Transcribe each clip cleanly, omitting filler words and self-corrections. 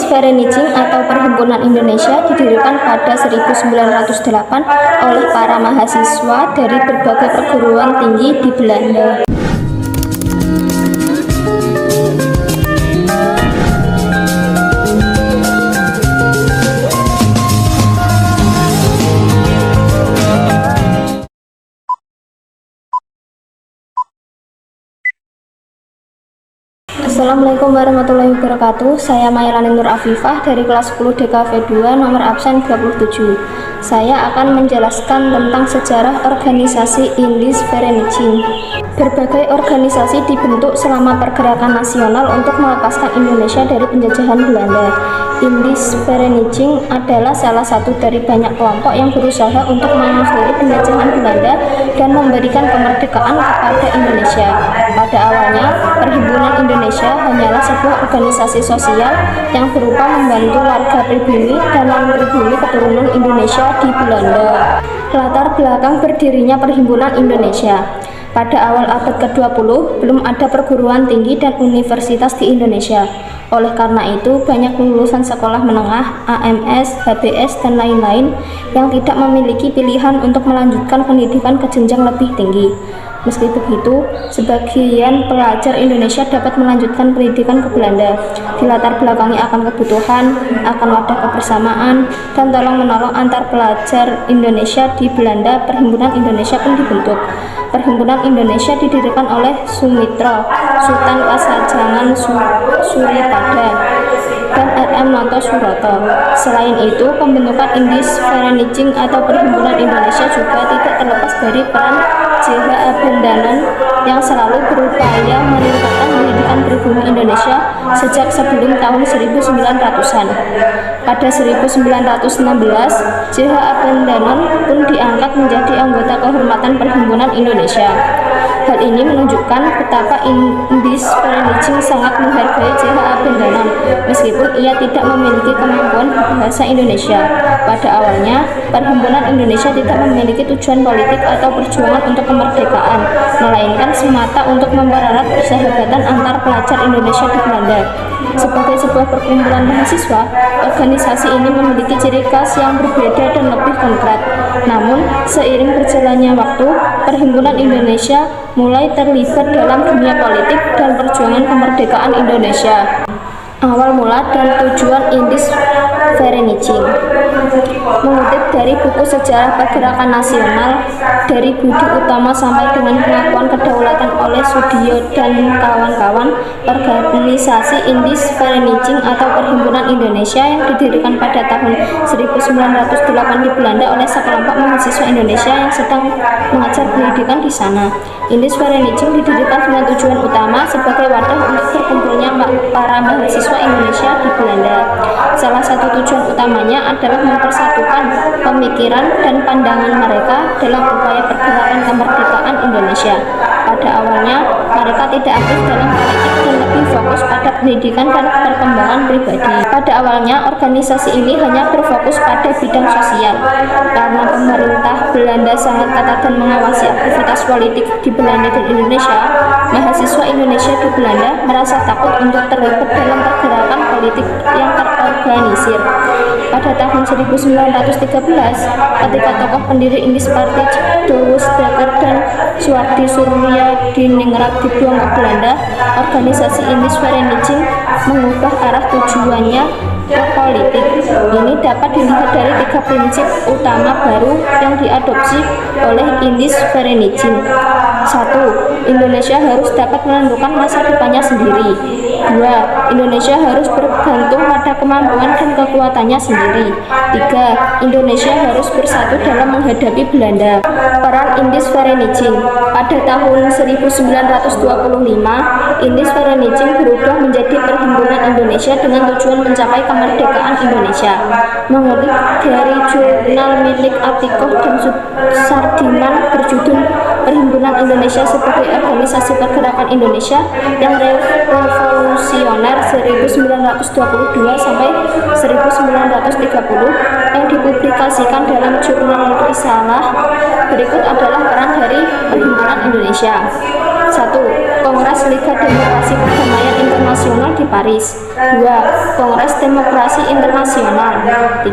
Vereniging atau Perhimpunan Indonesia didirikan pada 1908 oleh para mahasiswa dari berbagai perguruan tinggi di Belanda. Assalamualaikum warahmatullahi wabarakatuh. Saya Mailani Nur Afifah dari kelas 10 DKV 2 nomor absen 27. Saya akan menjelaskan tentang sejarah organisasi Indische Vereniging. Berbagai organisasi dibentuk selama pergerakan nasional untuk melepaskan Indonesia dari penjajahan Belanda. Indische Vereniging adalah salah satu dari banyak kelompok yang berusaha untuk mengakhiri penjajahan Belanda dan memberikan kemerdekaan kepada Indonesia. Pada awalnya, Perhimpunan Indonesia hanyalah sebuah organisasi sosial yang berupa membantu warga pribumi dan non-pribumi keturunan Indonesia di Belanda. Latar belakang berdirinya Perhimpunan Indonesia. Pada awal abad ke-20, belum ada perguruan tinggi dan universitas di Indonesia. Oleh karena itu, banyak lulusan sekolah menengah, AMS, HBS, dan lain-lain yang tidak memiliki pilihan untuk melanjutkan pendidikan ke jenjang lebih tinggi. Meski begitu, sebagian pelajar Indonesia dapat melanjutkan pendidikan ke Belanda, dilatar belakangi akan kebutuhan, akan wadah kebersamaan, dan tolong-menolong antar pelajar Indonesia di Belanda. Perhimpunan Indonesia pun dibentuk. Perhimpunan Indonesia didirikan oleh Sumitro, Sultan Pasajangan Suryapada, dan RM Noto Suroto. Selain itu, pembentukan Indische Vereniging atau Perhimpunan Indonesia juga tidak terlepas dari peran J.H. Abendanon yang selalu berupaya meningkatkan pendidikan pribumi Indonesia sejak sebelum tahun 1900-an. Pada 1916, J.H. Abendanon pun diangkat menjadi anggota kehormatan Perhimpunan Indonesia. Hal ini menunjukkan betapa Indische Vereniging sangat menghargai J.H. Abendanon, meskipun ia tidak memiliki kemampuan berbahasa Indonesia. Pada awalnya, Perhimpunan Indonesia tidak memiliki tujuan politik atau perjuangan untuk kemerdekaan, melainkan semata untuk mempererat persahabatan antar pelajar Indonesia di Belanda. Sebagai sebuah perkumpulan mahasiswa, organisasi ini memiliki ciri khas yang berbeda dan lebih konkret. Namun, seiring berjalannya waktu, Perhimpunan Indonesia mulai terlibat dalam dunia politik dan perjuangan kemerdekaan Indonesia. Awal mula dan tujuan Indische Vereniging. Mengutip dari buku Sejarah Pergerakan Nasional dari Budi Utomo sampai dengan pengakuan kedaulatan oleh Sudiyo dan kawan-kawan, organisasi Indische Vereniging atau Perhimpunan Indonesia yang didirikan pada tahun 1908 di Belanda oleh sekelompok mahasiswa Indonesia yang sedang mengajar pendidikan di sana. Indische Vereniging didirikan dengan tujuan utama sebagai wadah untuk berkumpulnya para mahasiswa Indonesia di Belanda. Salah satu tujuan utamanya adalah mempersatukan pemikiran dan pandangan mereka dalam upaya pergerakan kemerdekaan Indonesia. Pada awalnya, mereka tidak aktif dalam politik dan lebih fokus pada pendidikan dan perkembangan pribadi. Pada awalnya, organisasi ini hanya berfokus pada bidang sosial. Karena pemerintah Belanda sangat ketat dan mengawasi aktivitas politik di Belanda dan Indonesia, mahasiswa Indonesia di Belanda merasa takut untuk terlibat dalam pergerakan politik yang terorganisir. Pada tahun 1913, ketika tokoh pendiri Indische Party Douwes Daker dan Suwardi Surya Diningrat dibuang ke Belanda, organisasi Indische Vereniging mengubah arah tujuannya ke politik. Ini dapat dilihat dari 3 prinsip utama baru yang diadopsi oleh Indische Vereniging. 1. Indonesia harus dapat menentukan masa depannya sendiri. 2. Indonesia harus bergantung pada kemampuan dan kekuatannya sendiri. 3. Indonesia harus bersatu dalam menghadapi Belanda. Peran Indische Vereniging. Pada tahun 1925, Indische Vereniging berubah menjadi Perhimpunan Indonesia dengan tujuan mencapai kemerdekaan Indonesia. Mengutip dari jurnal milik Atikoh dan Sardiman berjudul Perhimpunan Indonesia sebagai Organisasi Pergerakan Indonesia yang Revolusioner 1922 sampai 1930 yang dipublikasikan dalam jurnal Risalah, berikut adalah peran dari Perhimpunan Indonesia. 1. Kongres Liga Demokrasi Perdamaian Internasional di Paris. 2. Kongres Demokrasi Internasional. 3.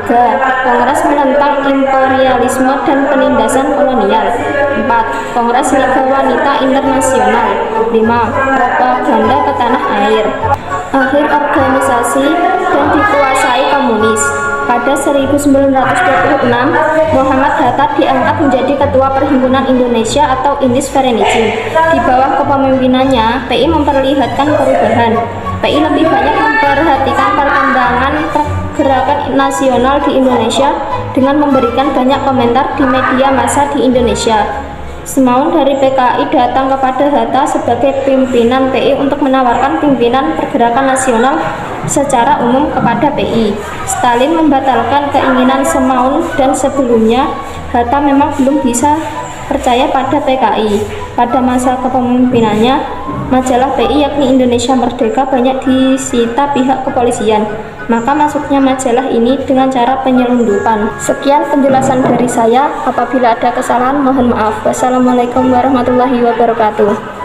Kongres menentang imperialisme dan penindasan kolonial. 4. Kongres Liga Wanita Internasional. 5. Propaganda ke tanah air. Akhir organisasi dan dikuasai komunis. Pada 1926, Muhammad Hatta diangkat menjadi Ketua Perhimpunan Indonesia atau Indis Vereniging. Di bawah kepemimpinannya, PI memperlihatkan perubahan. PI lebih banyak memperhatikan perkembangan pergerakan nasional di Indonesia dengan memberikan banyak komentar di media massa di Indonesia. Semaun dari PKI datang kepada Hatta sebagai pimpinan PI untuk menawarkan pimpinan pergerakan nasional secara umum kepada PI. Stalin membatalkan keinginan Semaun dan sebelumnya Hatta memang belum bisa percaya pada PKI. Pada masa kepemimpinannya, majalah PI yakni Indonesia Merdeka banyak disita pihak kepolisian. Maka masuknya majalah ini dengan cara penyelundupan. Sekian penjelasan dari saya. Apabila ada kesalahan mohon maaf. Wassalamualaikum warahmatullahi wabarakatuh.